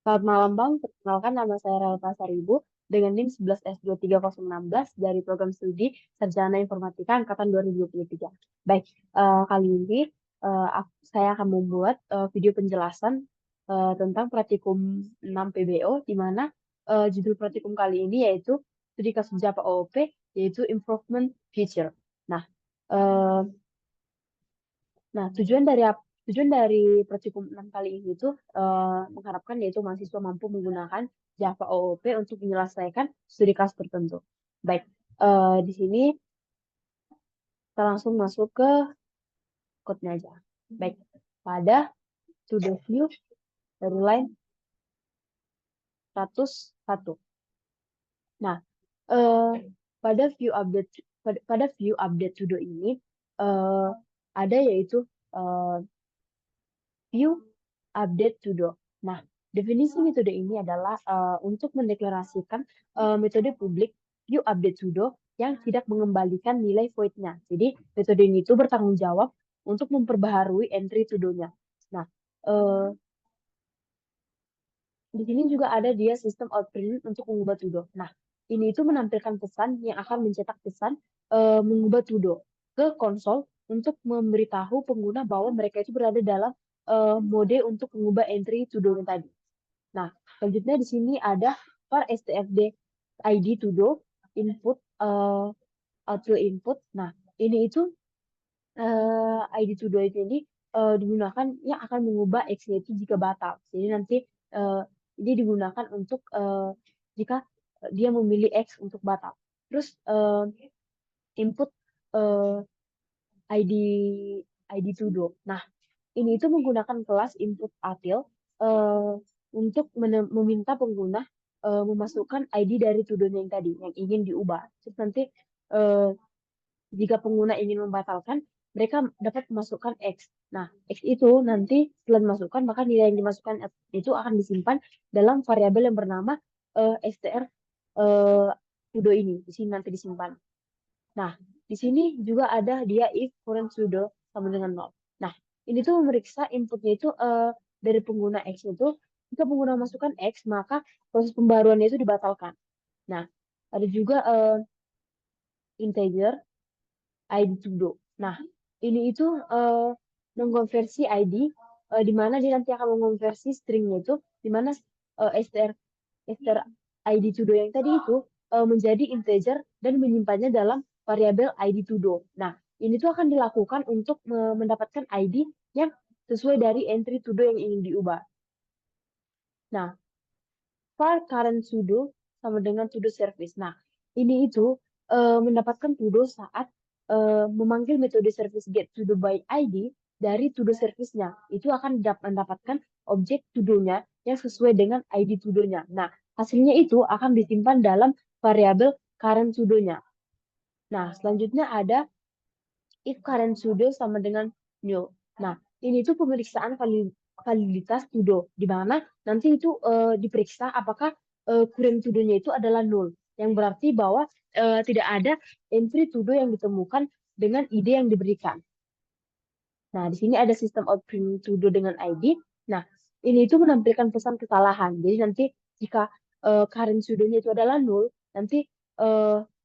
Selamat malam Bang, perkenalkan nama saya Relta Saribu dengan NIM 11S23016 dari program studi Sarjana Informatika Angkatan 2023. Baik, kali ini saya akan membuat video penjelasan tentang Praktikum 6 PBO, di mana judul praktikum kali ini yaitu studi kasus Java OOP, yaitu Improvement Feature. Nah, eh, tujuan dari praktikum 6 kali ini tuh mengharapkan yaitu mahasiswa mampu menggunakan Java OOP untuk menyelesaikan studi kelas tertentu. Baik, di sini kita langsung masuk ke code-nya aja. Baik, pada to the view dari line 101. Nah, eh, pada view update to do ini eh, ada yaitu eh, view update to do. Nah, definisi metode ini adalah untuk mendeklarasikan metode publik view update to do yang tidak mengembalikan nilai void-nya. Jadi, metode ini itu bertanggung jawab untuk memperbaharui entry to do-nya. Nah, eh, di sini juga ada dia sistem outprint untuk mengubah to do. Nah, ini itu menampilkan pesan yang akan mencetak pesan mengubah to do ke konsol untuk memberitahu pengguna bahwa mereka itu berada dalam mode untuk mengubah entry to do tadi. Nah, selanjutnya di sini ada for stfd id to do input output input. Nah, ini itu ID to do ini digunakan yang akan mengubah X-nya itu jika batal. Jadi nanti uh, ini digunakan untuk jika dia memilih X untuk batal. Terus input uh, ID ID to do. Nah, ini itu menggunakan kelas input atil untuk meminta pengguna memasukkan ID dari to do-nya yang tadi yang ingin diubah. Terus nanti uh, jika pengguna ingin membatalkan, mereka dapat memasukkan X. Nah, X itu nanti setelah dimasukkan, maka nilai yang dimasukkan itu akan disimpan dalam variabel yang bernama str sudo ini. Di sini nanti disimpan. Nah, di sini juga ada dia if current sudo sama dengan 0. Nah, ini tuh memeriksa inputnya itu dari pengguna X itu, jika pengguna masukkan X, maka proses pembaruannya itu dibatalkan. Nah, ada juga integer ID to do. Nah, ini itu mengkonversi ID di mana dia nanti akan mengonversi stringnya itu di mana str ID to do yang tadi itu menjadi integer dan menyimpannya dalam variabel ID to do. Nah, ini tuh akan dilakukan untuk mendapatkan ID yang sesuai dari entry to do yang ingin diubah. Nah, var current sudo sama dengan to do service. Nah, ini itu mendapatkan to do saat memanggil metode service get to do by ID dari to do service-nya. Itu akan mendapatkan objek to do-nya yang sesuai dengan ID to do-nya. Nah, hasilnya itu akan disimpan dalam variabel current sudo-nya. Nah, selanjutnya ada if current sudo sama dengan null. Nah, ini tuh pemeriksaan validitas sudo, di mana nanti itu diperiksa apakah current sudo-nya itu adalah null, yang berarti bahwa tidak ada entry sudo yang ditemukan dengan ide yang diberikan. Nah, di sini ada sistem outprint sudo dengan ID. Nah, ini itu menampilkan pesan kesalahan. Jadi nanti jika current sudo-nya itu adalah null, nanti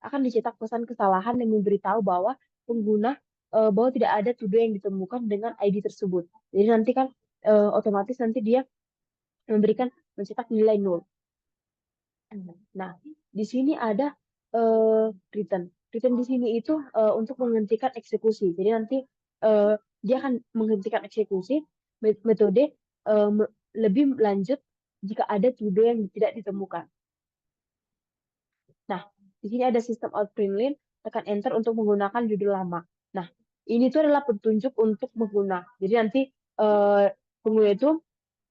akan dicetak pesan kesalahan yang memberitahu bahwa pengguna bahwa tidak ada to do yang ditemukan dengan ID tersebut. Jadi nanti kan otomatis nanti dia mencetak nilai nol. Nah, di sini ada return. Return di sini itu untuk menghentikan eksekusi. Jadi nanti dia akan menghentikan eksekusi metode lebih lanjut jika ada to do yang tidak ditemukan. Nah, di sini ada sistem outprint line, tekan enter untuk menggunakan judul lama. Nah, ini tuh adalah petunjuk untuk pengguna. Jadi nanti pengguna itu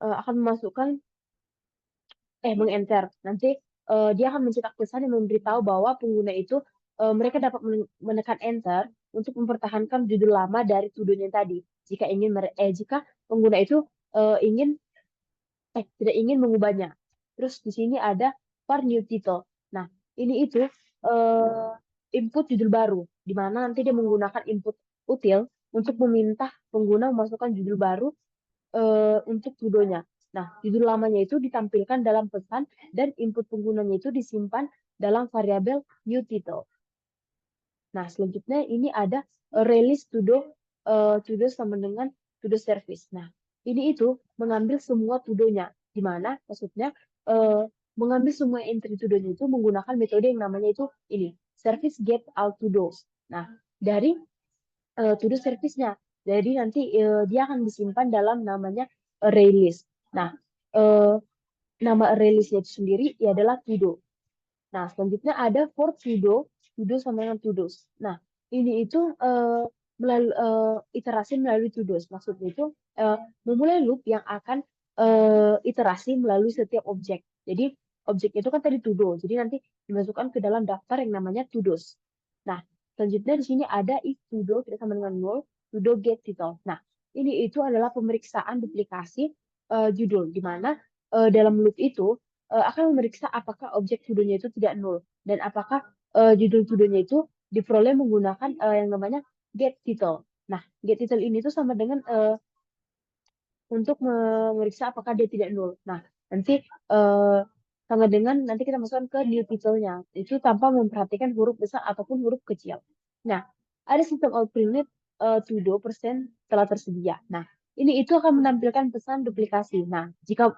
akan memasukkan mengenter. Nanti dia akan mencetak pesan yang memberitahu bahwa pengguna itu mereka dapat menekan enter untuk mempertahankan judul lama dari to-do-nya tadi. Jika pengguna itu ingin tidak ingin mengubahnya. Terus di sini ada for new title. Nah, ini itu input judul baru, di mana nanti dia menggunakan input util untuk meminta pengguna memasukkan judul baru untuk to-do-nya. Nah, judul lamanya itu ditampilkan dalam pesan dan input penggunanya itu disimpan dalam variabel new title. Nah, selanjutnya ini ada release to do sama dengan to do service. Nah, ini itu mengambil semua to-do-nya. Di mana maksudnya mengambil semua entry to-do-nya itu menggunakan metode yang namanya itu ini, service get all to-dos. Nah, dari to do service-nya. Jadi nanti dia akan disimpan dalam namanya release. Nah, uh, nama release-nya itu sendiri ya adalah to do. Nah, selanjutnya ada for to do sama dengan to dos. Nah, ini itu melalui iterasi melalui to dos. Maksudnya itu memulai loop yang akan iterasi melalui setiap objek. Jadi objek itu kan tadi to do. Jadi nanti dimasukkan ke dalam daftar yang namanya to dos. Nah, selanjutnya di sini ada if to do tidak sama dengan null, to do get title. Nah, ini itu adalah pemeriksaan duplikasi judul, di mana dalam loop itu akan memeriksa apakah objek to-do-nya itu tidak null dan apakah judul to-do-nya itu diperoleh menggunakan yang namanya get title. Nah, get title ini tuh sama dengan untuk memeriksa apakah dia tidak null. Nah, nanti sama dengan nanti kita masukkan ke new title-nya. Itu tanpa memperhatikan huruf besar ataupun huruf kecil. Nah, ada sistem alternate to do persen telah tersedia. Nah, ini itu akan menampilkan pesan duplikasi. Nah, jika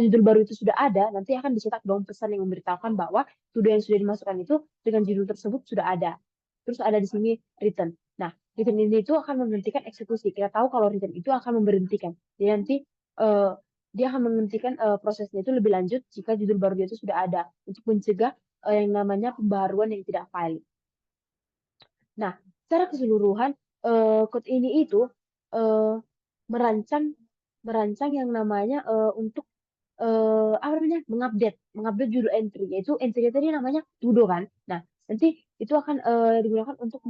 judul baru itu sudah ada, nanti akan dicetak dong pesan yang memberitahukan bahwa to do yang sudah dimasukkan itu dengan judul tersebut sudah ada. Terus ada di sini return. Nah, return ini itu akan menghentikan eksekusi. Kita tahu kalau return itu akan memberhentikan. Jadi nanti eh, dia akan menghentikan prosesnya itu lebih lanjut jika judul baru itu sudah ada untuk mencegah yang namanya pembaruan yang tidak valid. Nah, secara keseluruhan code ini itu eh, merancang merancang yang namanya untuk apa namanya mengupdate judul entry, yaitu entry tadi namanya todo kan. Nah, nanti itu akan digunakan untuk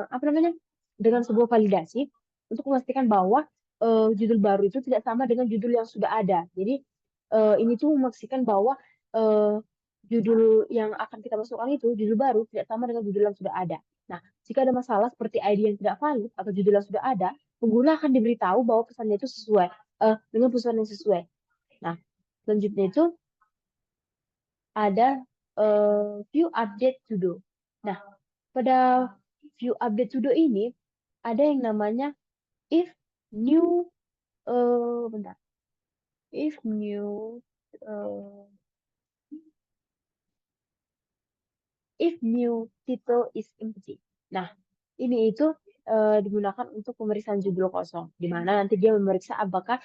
apa namanya dengan sebuah validasi untuk memastikan bahwa judul baru itu tidak sama dengan judul yang sudah ada. Jadi ini tuh memastikan bahwa eh, judul yang akan kita masukkan itu judul baru tidak sama dengan judul yang sudah ada. Nah, jika ada masalah seperti ID yang tidak valid atau judul yang sudah ada, pengguna akan diberitahu bahwa pesannya itu sesuai dengan pesan yang sesuai. Nah, selanjutnya itu ada view update to do. Nah, pada view update to do ini ada yang namanya if new bentar. If new uh, if new title is empty. Nah, ini itu digunakan untuk pemeriksaan judul kosong, di mana nanti dia memeriksa apakah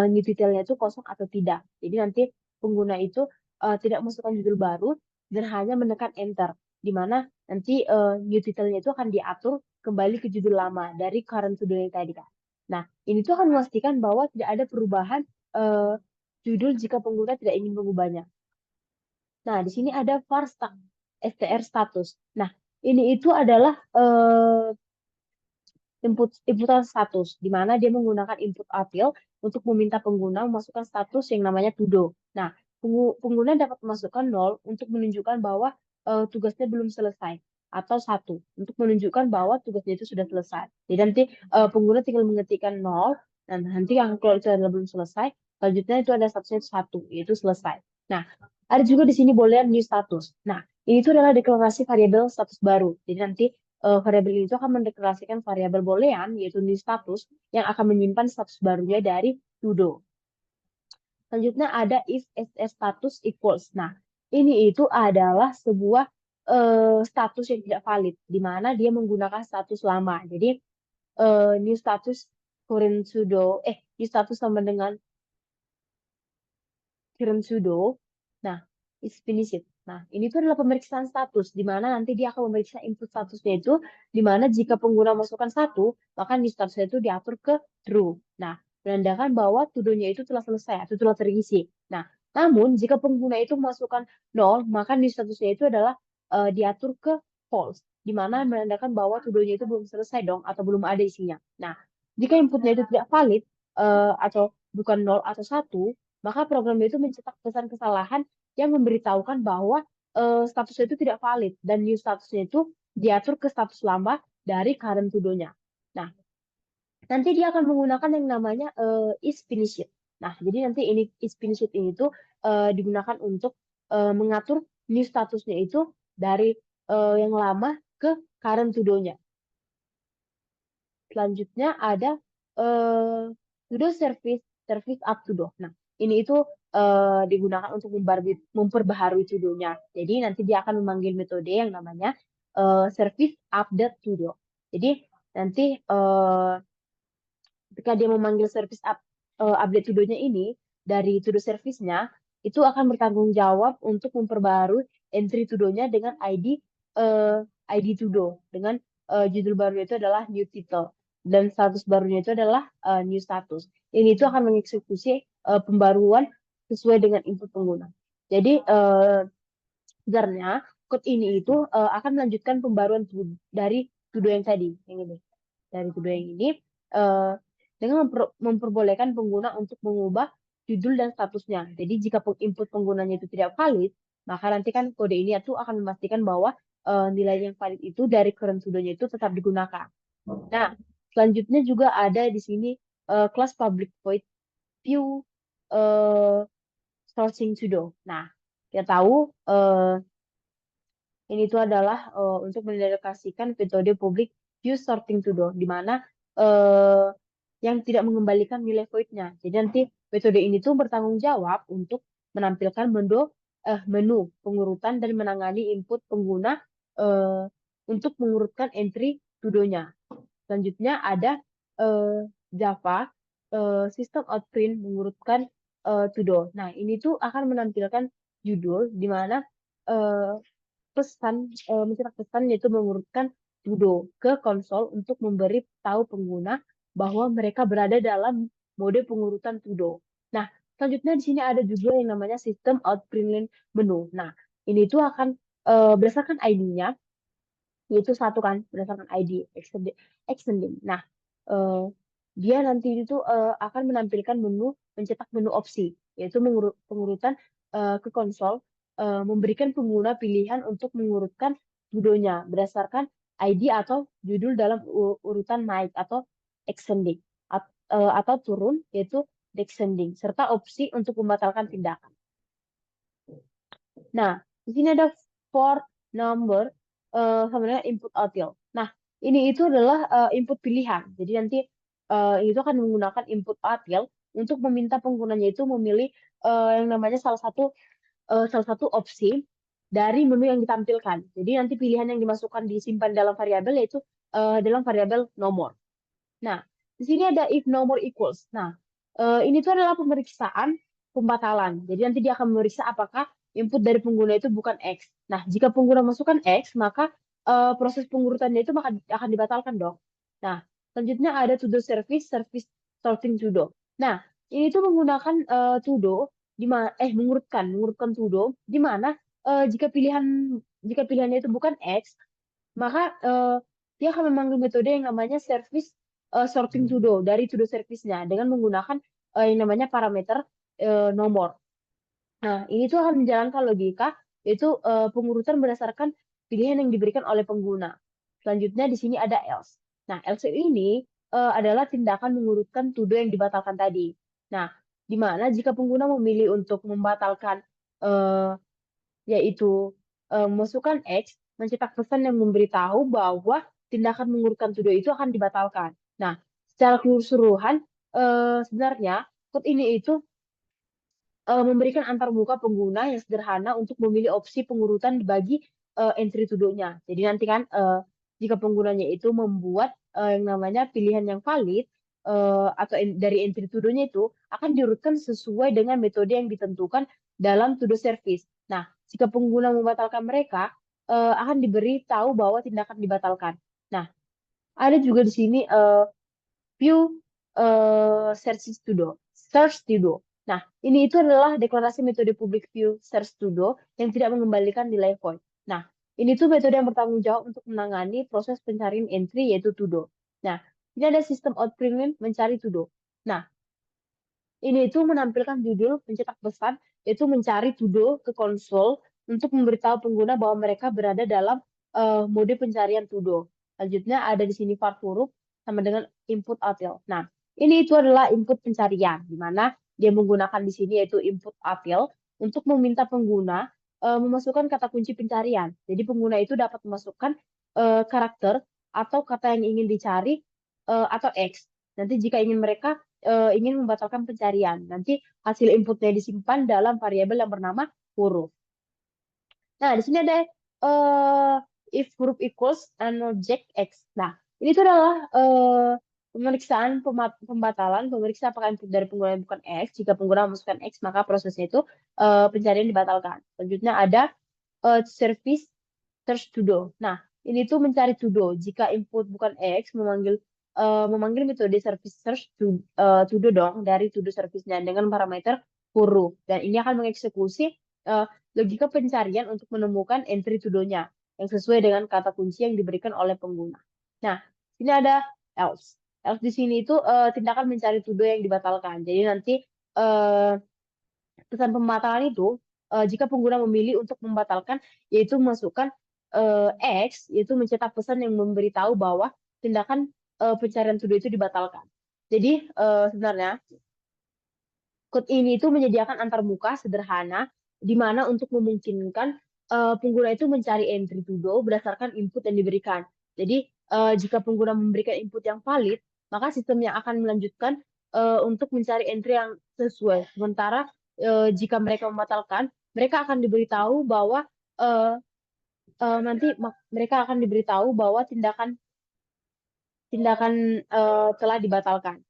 new title-nya itu kosong atau tidak. Jadi nanti pengguna itu tidak masukkan judul baru dan hanya menekan enter, di mana nanti new title-nya itu akan diatur kembali ke judul lama dari current to yang tadi kan. Nah, ini tuh akan memastikan bahwa tidak ada perubahan judul jika pengguna tidak ingin mengubahnya. Nah, di sini ada var str status. Nah, ini itu adalah inputan status, di mana dia menggunakan input appeal untuk meminta pengguna memasukkan status yang namanya to do. Nah, pengguna dapat memasukkan 0 untuk menunjukkan bahwa tugasnya belum selesai atau 1 untuk menunjukkan bahwa tugasnya itu sudah selesai. Jadi nanti pengguna tinggal mengetikkan 0 dan nanti yang kalau itu adalah belum selesai, selanjutnya itu ada statusnya itu 1, yaitu selesai. Nah, ada juga di sini boolean new status. Nah, ini itu adalah deklarasi variabel status baru. Jadi nanti variabel itu akan mendeklarasikan variabel boolean, yaitu new status, yang akan menyimpan status barunya dari to do. Selanjutnya ada if status equals. Nah, ini itu adalah sebuah status yang tidak valid, di mana dia menggunakan status lama. Jadi, new status current pseudo, new status sama dengan current pseudo. Nah, is finished. Nah, ini tuh adalah pemeriksaan status, di mana nanti dia akan memeriksa input statusnya itu, di mana jika pengguna masukkan 1, maka new statusnya itu diatur ke true. Nah, menandakan bahwa to-do-nya itu telah selesai atau telah terisi. Nah, namun jika pengguna itu masukkan 0, maka new statusnya itu adalah diatur ke false, di mana menandakan bahwa to-do-nya itu belum selesai dong atau belum ada isinya. Nah, jika inputnya itu tidak valid atau bukan 0 atau 1, maka program itu mencetak pesan kesalahan yang memberitahukan bahwa statusnya itu tidak valid dan new statusnya itu diatur ke status lama dari current to-do-nya. Nah, nanti dia akan menggunakan yang namanya is finished. Nah, jadi nanti ini spin sheet ini tuh digunakan untuk mengatur new statusnya itu dari yang lama ke current to-do-nya. Selanjutnya ada to-do service, service up to do. Nah, ini itu digunakan untuk memperbaharui to-do-nya. Jadi nanti dia akan memanggil metode yang namanya service update to-do. Jadi nanti ketika dia memanggil update to-do-nya ini dari to-do service-nya, itu akan bertanggung jawab untuk memperbarui entry to-do-nya dengan ID to-do dengan judul barunya itu adalah new title dan status barunya itu adalah new status. Ini itu akan mengeksekusi pembaruan sesuai dengan input pengguna. Jadi sebenarnya code ini itu akan melanjutkan pembaruan dari to-do yang tadi, yang ini. Dari to-do yang ini eh, dengan memperbolehkan pengguna untuk mengubah judul dan statusnya. Jadi jika input penggunanya itu tidak valid, maka nanti kan kode ini itu akan memastikan bahwa nilai yang valid itu dari current to-do-nya itu tetap digunakan. Nah, selanjutnya juga ada di sini kelas public void view sourcing to-do. Nah, kita tahu ini itu adalah untuk mendedikasikan metode public view sorting to do, di mana eh, yang tidak mengembalikan nilai void-nya. Jadi nanti metode ini tuh bertanggung jawab untuk menampilkan menu pengurutan dan menangani input pengguna eh, untuk mengurutkan entry to do-nya. Selanjutnya ada Java sistem outprint mengurutkan to do. Nah, ini tuh akan menampilkan judul di mana eh, mencetak pesan yaitu mengurutkan Sudo ke konsol untuk memberi tahu pengguna bahwa mereka berada dalam mode pengurutan Sudo. Nah, selanjutnya di sini ada juga yang namanya sistem outprint menu. Nah, ini tuh akan berdasarkan ID-nya, yaitu satu kan, berdasarkan ID extending. Nah, eh, dia nanti itu akan menampilkan mencetak menu opsi, yaitu pengurutan ke konsol, memberikan pengguna pilihan untuk mengurutkan judulnya berdasarkan ID atau judul dalam urutan naik atau ascending atau turun, yaitu descending, serta opsi untuk membatalkan tindakan. Nah, di sini ada for number sama dengan input outfield. Nah, ini itu adalah input pilihan. Jadi nanti itu akan menggunakan input outfield untuk meminta penggunanya itu memilih yang namanya salah satu opsi dari menu yang ditampilkan. Jadi nanti pilihan yang dimasukkan disimpan dalam variabel yaitu dalam variabel nomor. Nah, di sini ada if nomor equals. Nah, ini tuh adalah pemeriksaan pembatalan. Jadi nanti dia akan memeriksa apakah input dari pengguna itu bukan X. Nah, jika pengguna masukkan X, maka proses pengurutannya itu akan dibatalkan dong. Nah, selanjutnya ada to do service, service sorting to do. Nah, ini tuh menggunakan to do mengurutkan to do di mana jika pilihannya itu bukan X, maka dia akan memanggil metode yang namanya service sorting to do dari to do service-nya dengan menggunakan yang namanya parameter nomor. Nah, ini tuh akan menjalankan logika, yaitu pengurutan berdasarkan pilihan yang diberikan oleh pengguna. Selanjutnya di sini ada else. Nah, else ini adalah tindakan mengurutkan to do yang dibatalkan tadi. Nah, di mana jika pengguna memilih untuk membatalkan eh, yaitu masukkan X, mencetak pesan yang memberitahu bahwa tindakan mengurutkan to do itu akan dibatalkan. Nah, secara keseluruhan sebenarnya code ini itu memberikan antarmuka pengguna yang sederhana untuk memilih opsi pengurutan bagi entry to do-nya. Jadi nanti kan jika penggunanya itu membuat yang namanya pilihan yang valid atau dari entry to do-nya itu akan diurutkan sesuai dengan metode yang ditentukan dalam to do service. Nah, jika pengguna membatalkan mereka akan diberi tahu bahwa tindakan dibatalkan. Nah, ada juga di sini view search to do. Nah, ini itu adalah deklarasi metode public view search to do yang tidak mengembalikan nilai void. Nah, ini tuh metode yang bertanggung jawab untuk menangani proses pencarian entry yaitu to do. Nah, ini ada sistem outprint mencari to do. Nah, ini itu menampilkan judul mencetak pesan yaitu mencari to do ke konsol untuk memberitahu pengguna bahwa mereka berada dalam mode pencarian to do. Selanjutnya ada di sini var huruf sama dengan input outfield. Nah, ini itu adalah input pencarian, di mana dia menggunakan di sini yaitu input appeal untuk meminta pengguna memasukkan kata kunci pencarian. Jadi pengguna itu dapat memasukkan karakter atau kata yang ingin dicari atau X. Nanti jika ingin membatalkan pencarian, nanti hasil inputnya disimpan dalam variabel yang bernama huruf. Nah, di sini ada uh, if huruf equals an object X. Nah, ini tuh adalah pemeriksaan pembatalan, pemeriksa apakah input dari pengguna bukan X. Jika pengguna memasukkan X, maka prosesnya itu pencarian dibatalkan. Selanjutnya ada service search to do. Nah, ini tuh mencari to do. Jika input bukan X, memanggil metode service search to do dong dari to do service-nya dengan parameter huruf. Dan ini akan mengeksekusi logika pencarian untuk menemukan entry to do-nya yang sesuai dengan kata kunci yang diberikan oleh pengguna. Nah, sini ada else. Else di sini itu tindakan mencari to do yang dibatalkan. Jadi nanti eh, pesan pembatalan itu jika pengguna memilih untuk membatalkan yaitu memasukkan X yaitu mencetak pesan yang memberitahu bahwa tindakan pencarian to do itu dibatalkan. Jadi sebenarnya code ini itu menyediakan antarmuka sederhana di mana untuk memungkinkan pengguna itu mencari entry to do berdasarkan input yang diberikan. Jadi jika pengguna memberikan input yang valid, maka sistemnya akan melanjutkan untuk mencari entry yang sesuai. Sementara jika mereka membatalkan, mereka akan diberitahu bahwa eh, mereka akan diberitahu bahwa tindakan tindakan telah dibatalkan.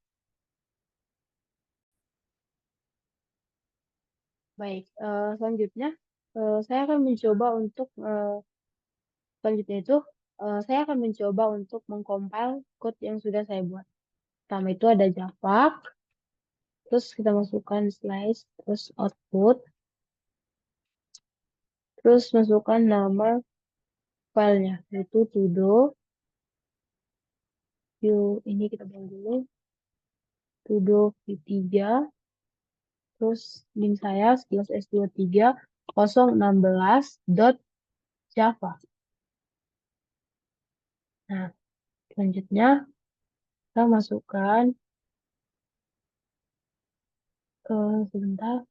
Baik, selanjutnya saya akan mencoba untuk selanjutnya itu saya akan mencoba untuk mengcompile code yang sudah saya buat. Pertama itu ada Java, terus kita masukkan slice, terus output, terus masukkan nama filenya, yaitu todo, ini kita buang dulu, todo v3, terus link saya /s23 016.java. Nah, selanjutnya kita masukkan sebentar.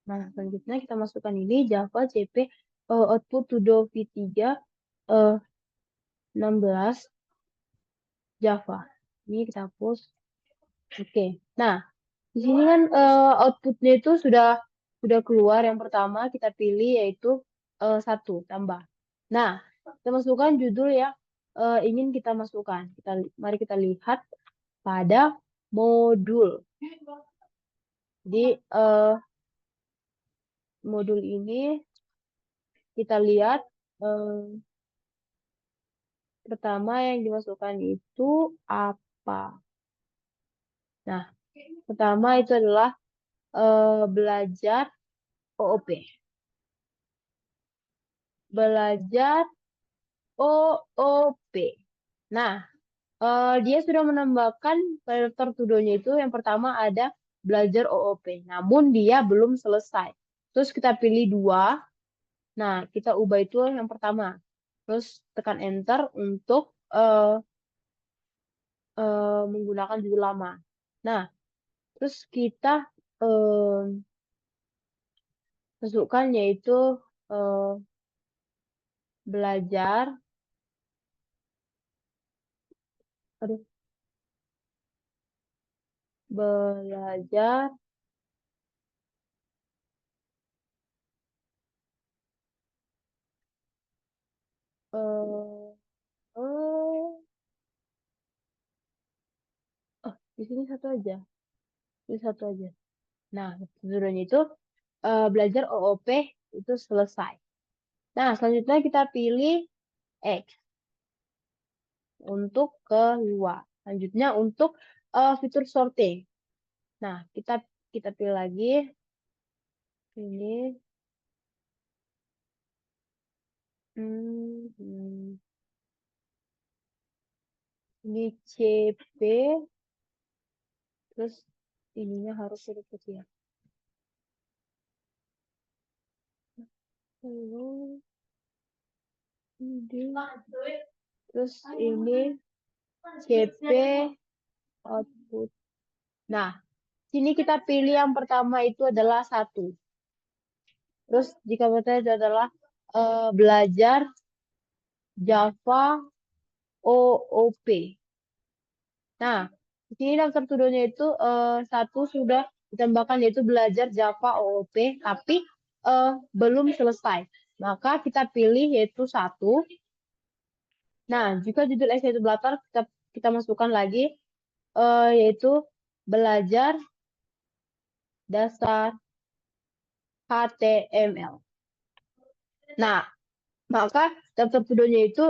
Nah, selanjutnya kita masukkan ini Java CP output todo v3 16 Java. Ini kita hapus. Oke. Nah, di sini kan outputnya itu sudah keluar. Yang pertama kita pilih yaitu 1 tambah. Nah, kita masukkan judul yang ingin kita masukkan. Mari kita lihat pada modul. Jadi modul ini kita lihat pertama yang dimasukkan itu apa? Nah, pertama itu adalah belajar OOP. Belajar OOP. Nah, dia sudah menambahkan pada daftar tudonya itu yang pertama ada belajar OOP. Namun dia belum selesai. Terus kita pilih 2. Nah, kita ubah itu yang pertama. Terus tekan enter untuk menggunakan judul lama. Nah, terus kita masukkan yaitu belajar, aduh, belajar eh oh, di sini satu aja. Ini satu aja. Nah, tujuannya itu belajar OOP itu selesai. Nah, selanjutnya kita pilih X untuk keluar. Selanjutnya untuk fitur sorting. Nah, kita pilih lagi ini. Ini CP, terus ininya harus huruf kecil. Lalu ini, terus ini CP output. Nah, sini kita pilih yang pertama itu adalah 1. Terus jika pertanyaan itu adalah belajar Java OOP. Nah, di sini daftar tudonya itu 1 sudah ditambahkan yaitu belajar Java OOP, tapi belum selesai. Maka kita pilih yaitu 1. Nah, jika judul essay itu belakang, kita masukkan lagi yaitu belajar dasar HTML. Nah, maka daftar tudonya itu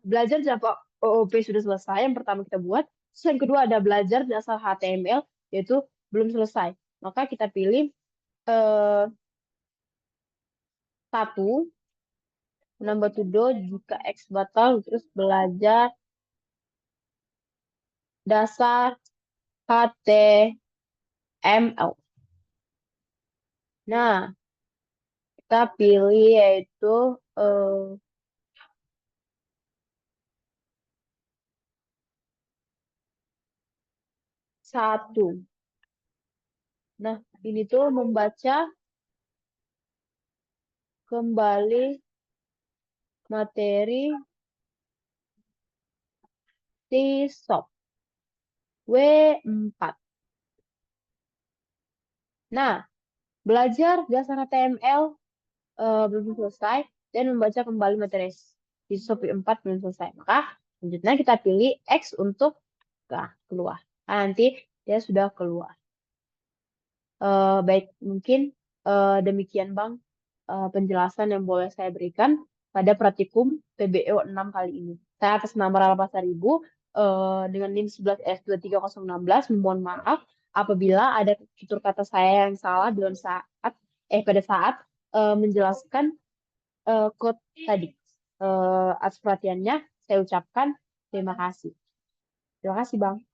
belajar Java OOP sudah selesai, yang pertama kita buat. Terus yang kedua ada belajar dasar HTML, yaitu belum selesai. Maka kita pilih 1, menambah tudo jika X batal, terus belajar dasar HTML. Nah, kita pilih yaitu 1. Nah, ini tuh membaca kembali materi TESOL W4. Nah, belajar dasar HTML belum selesai dan membaca kembali materi TESOL W4 belum selesai. Maka selanjutnya kita pilih X untuk keluar. Nah, nanti dia sudah keluar. Baik, mungkin demikian Bang penjelasan yang boleh saya berikan pada praktikum PBEO 6 kali ini. Saya atas nama Rala Pasaribu dengan NIM 11S23016 mohon maaf apabila ada tutur kata saya yang salah pada saat menjelaskan code tadi. Atas perhatiannya saya ucapkan terima kasih. Terima kasih Bang.